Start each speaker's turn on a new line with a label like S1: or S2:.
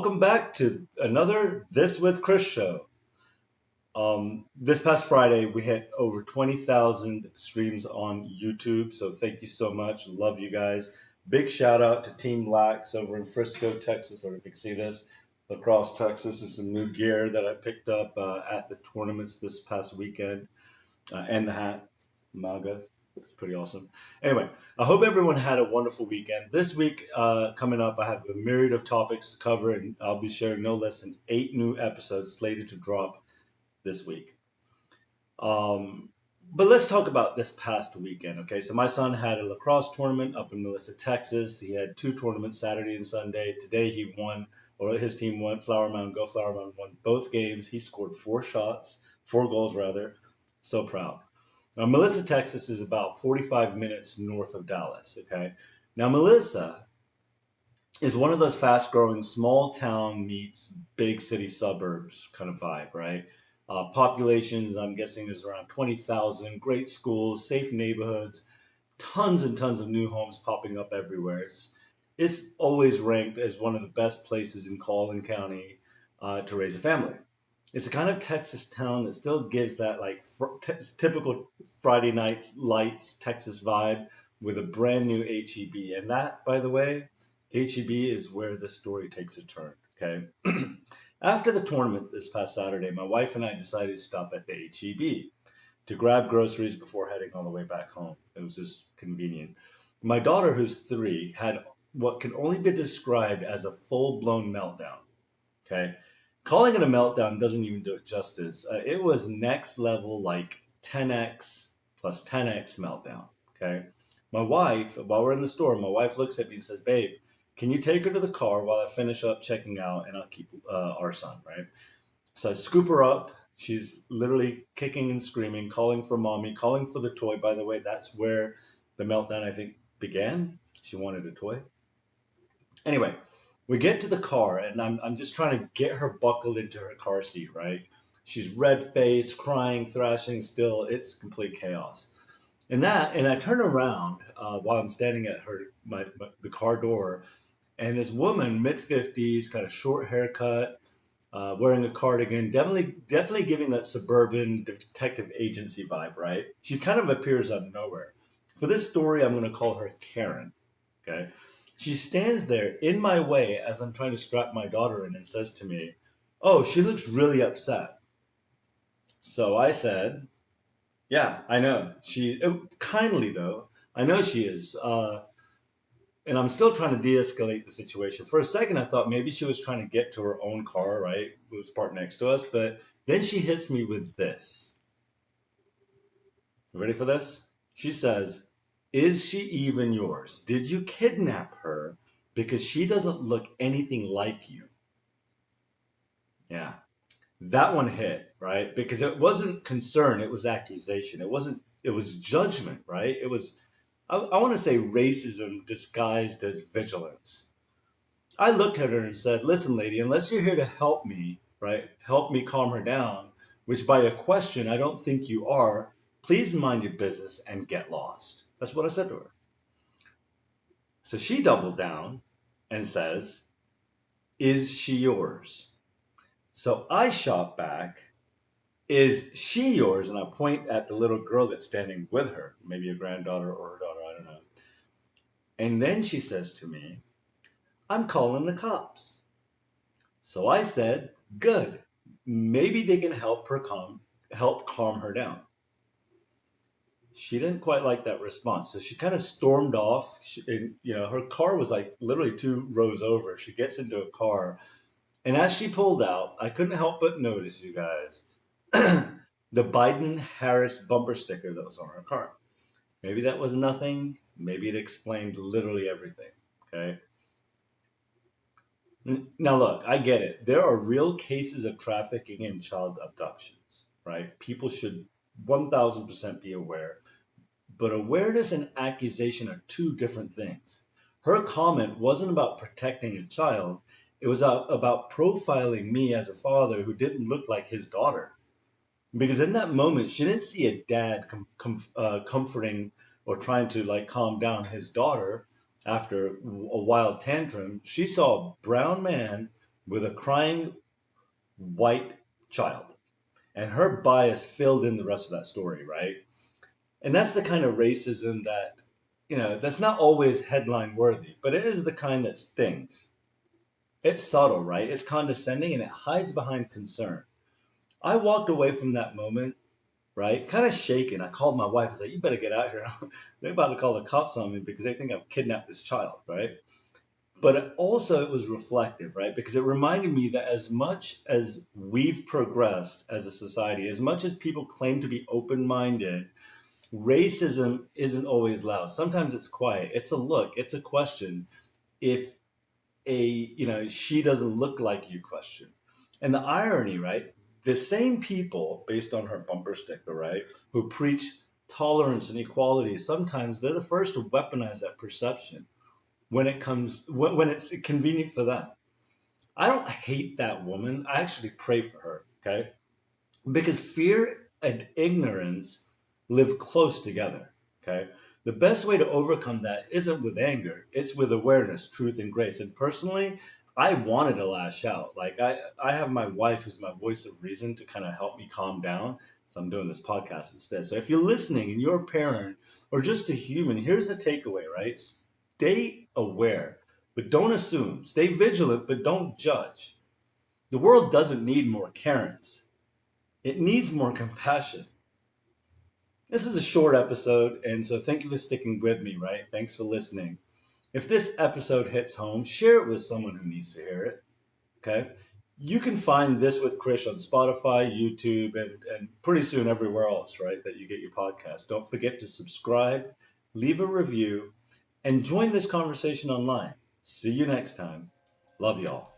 S1: Welcome back to another This with Krish show. This past Friday, we hit over 20,000 streams on YouTube. So thank you so much. Love you guys. Big shout out to Team Lax over in Frisco, Texas. Or you can see this, Lacrosse, Texas. Is some new gear that I picked up at the tournaments this past weekend. And the hat, MAGA. It's pretty awesome. Anyway, I hope everyone had a wonderful weekend. This week, coming up, I have a myriad of topics to cover, and I'll be sharing no less than 8 new episodes slated to drop this week. But let's talk about this past weekend, okay? So my son had a lacrosse tournament up in Melissa, Texas. He had 2 tournaments, Saturday and Sunday. Today he won, or his team won. Flower Mound, go Flower Mound, won both games. He scored 4 shots, 4 goals rather. So proud. Now, Melissa, Texas is about 45 minutes north of Dallas, okay? Now, Melissa is one of those fast growing small town meets big city suburbs kind of vibe, right? Populations, I'm guessing, is around 20,000, great schools, safe neighborhoods, tons and tons of new homes popping up everywhere. It's always ranked as one of the best places in Collin County to raise a family. It's a kind of Texas town that still gives that like typical Friday night lights Texas vibe with a brand new HEB. And that, by the way, HEB is where this story takes a turn. Okay. After the tournament this past Saturday, my wife and I decided to stop at the HEB to grab groceries before heading all the way back home. It was just convenient. My daughter, who's 3, had what can only be described as a full-blown meltdown. Okay. Calling it a meltdown doesn't even do it justice. It was next level, like 10x plus 10x meltdown. Okay. My wife, while we're in the store, my wife looks at me and says, "Babe, can you take her to the car while I finish up checking out and I'll keep our son," right? So I scoop her up. She's literally kicking and screaming, calling for mommy, calling for the toy. By the way, that's where the meltdown, I think, began. She wanted a toy. Anyway, we get to the car and I'm just trying to get her buckled into her car seat, right? She's red faced, crying, thrashing still. It's complete chaos. And I turn around while I'm standing at the car door, and this woman, mid 50s, kind of short haircut, wearing a cardigan, definitely giving that suburban detective agency vibe, right? She kind of appears out of nowhere. For this story, I'm going to call her Karen. Okay. She stands there in my way as I'm trying to strap my daughter in and says to me, "Oh, she looks really upset." So I said, "Yeah, I know. Kindly though, I know she is." And I'm still trying to de-escalate the situation. For a second, I thought maybe she was trying to get to her own car, right? It was parked next to us. But then she hits me with this. Ready for this? She says, "Is she even yours? Did you kidnap her? Because she doesn't look anything like you." Yeah, that one hit, right? Because it wasn't concern, it was accusation. It was judgment, right? I want to say racism disguised as vigilance. I looked at her and said, "Listen, lady, unless you're here to help me, right? Help me calm her down, which by a question I don't think you are, please mind your business and get lost." That's what I said to her. So she doubles down and says, "Is she yours?" So I shot back, "Is she yours?" And I point at the little girl that's standing with her, maybe a granddaughter or her daughter, I don't know. And then she says to me, "I'm calling the cops." So I said, "Good. Maybe they can help calm her down." She didn't quite like that response. So she kind of stormed off. Her car was like literally 2 rows over. She gets into a car. And as she pulled out, I couldn't help but notice, you guys, the Biden Harris bumper sticker that was on her car. Maybe that was nothing. Maybe it explained literally everything. Okay. Now, look, I get it. There are real cases of trafficking and child abductions, right? People should 1000% be aware. But awareness and accusation are 2 different things. Her comment wasn't about protecting a child. It was about profiling me as a father who didn't look like his daughter. Because in that moment, she didn't see a dad comforting or trying to like calm down his daughter after a wild tantrum. She saw a brown man with a crying white child. And her bias filled in the rest of that story, right? And that's the kind of racism that, that's not always headline worthy, but it is the kind that stings. It's subtle, right? It's condescending and it hides behind concern. I walked away from that moment, right? Kind of shaken. I called my wife. I was like, you better get out here. They're about to call the cops on me because they think I've kidnapped this child, right? But also it was reflective, right? Because it reminded me that as much as we've progressed as a society, as much as people claim to be open minded, racism isn't always loud. Sometimes it's quiet. It's a look, it's a question. If she doesn't look like you question. And the irony, right? The same people, based on her bumper sticker, right, who preach tolerance and equality, sometimes they're the first to weaponize that perception when it's convenient for them. I don't hate that woman. I actually pray for her, okay? Because fear and ignorance live close together. Okay. The best way to overcome that isn't with anger, it's with awareness, truth, and grace. And personally, I wanted to lash out. Like I have my wife who's my voice of reason to kind of help me calm down. So I'm doing this podcast instead. So if you're listening and you're a parent or just a human, here's the takeaway, right? Stay aware, but don't assume. Stay vigilant, but don't judge. The world doesn't need more Karens. It needs more compassion. This is a short episode, and so thank you for sticking with me, right? Thanks for listening. If this episode hits home, share it with someone who needs to hear it, okay? You can find This with Krish on Spotify, YouTube, and pretty soon everywhere else, right, that you get your podcast. Don't forget to subscribe, leave a review, and join this conversation online. See you next time. Love y'all.